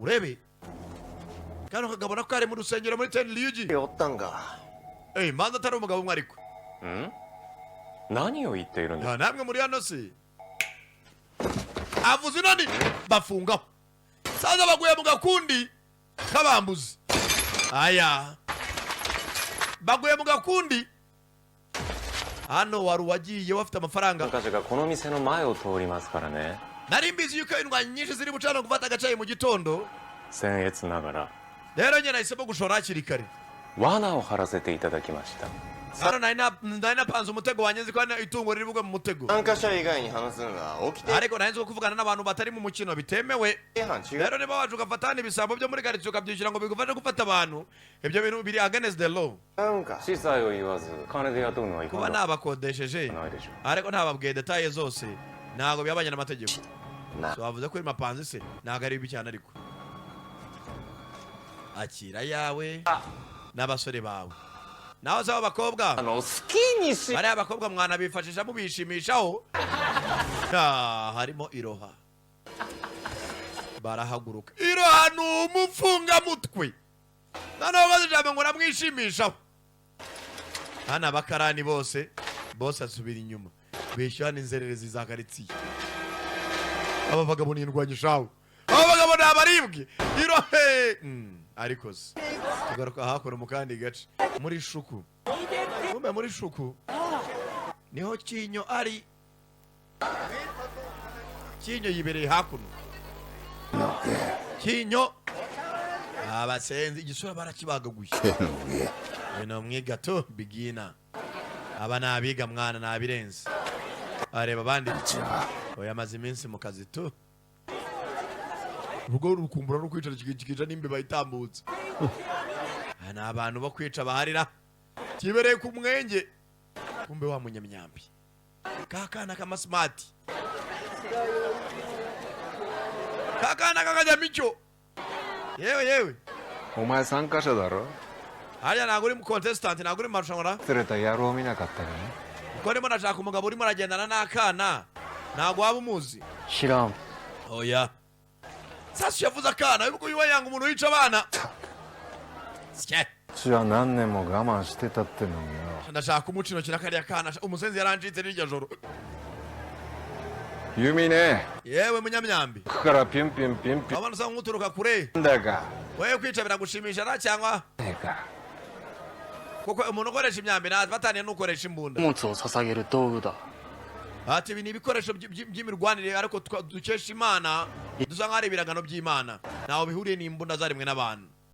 urebe kano kagabo nako kari mu rusengero muri Tenryuji おったんか。 manza atari umugabo umwe ariko 何を言っているんです namwe muri hano se avuze nani bafungaho saza baguye mu gakundi kabambuzi aya baguye mu gakundi hano wari wagiye wafite amafaranga かがこの店の前を通りますからね nari mbizi yuko indwanyi nyinshi ziri bucana gufata agacayi mu gitondo 僭越ながら rero njye nahisemo gushora hakiri kare 罠を張らせていただきました hano nari napanze umutego wanjye nzi ko itungo riri bugwe mu mutego 参加者以外に話すのが起きて ariko nari nzi ko kuvugana n'abantu batari mu mukino bitemewe 違反違う rero niba waje ugafatana ibisambo byo muri karitsiye ukabyishyura ngo bigufashe gufata abantu ibyo bintu biri against the law なんか 司祭を言わず金で雇うのはいか kuba が nabakodesheje ないでしょ ariko ntababwiye detaye zose ntabwo byabanye n'amategeko な so wavuze ko uri mapanzi se ntabwo ari bibi cyane ariko akira yawe n'abasore bawe naho zaba abakobwa 好きにし bariya abakobwa mwanabifashisha mubishimishaho harimo iroha barahaguruka iroha ni umupfungamutwe noneho bazi ijambo ngo namwishimishaho hano abakarani bose asubira inyuma bishyura n'inzererezi za karitsiye aba bagabo ni indwanyishaho aba bagabo ni abaribwe irohe ariko se tugaruka hakuno mu kandi gace muri shuku kumbe muri shuku niho Kinyo ari Kinyo yibereye hakuno Kinyo abasenzi igisura barakibagaguye bino mwigato bigina aba nabiga mwana nabirenze areba abandi oya amaze iminsi mu kazi tu urugo rukumbura no kwicara kikica n'imbeba itambutse ana abantu bo kwica baharira kibereye ku mwenge kumbe wa munyamyambi kakana kama smart kakana kakajamicho yewe お前参加者だろ hariya ntabwo uri mu contestant ntabwo uri mu marushanwa ra 釣れた野郎見なかったかね kuko ndimo nashaka umugabo urimo aragendana n'akana ntabwo waba umuzi 知らん oya sasa yavuze akana yuko yuba yanga umuntu wica abana sike 私は何年も我慢してたってのによ ndashaka kumuca intoki n'akariya kana umusenzi yarancitse n'iryo joro 弓ね yewe munyamyambi ここからピュンピュンピュンピュ abana usanga nk'uturuka kure ンだか wewe kwica biragushimisha na cyangwa ねえか kuko umuntu ukoresha imyambi bataniye n'ukoresha imbunda 物を捧げる道具だ ati ibi ni ibikoresho by'imirwanire ariko dukesha imana dusa nk'aho ari ibiragano by'imana ntaho bihuriye n'imbunda zaremwe n'abantu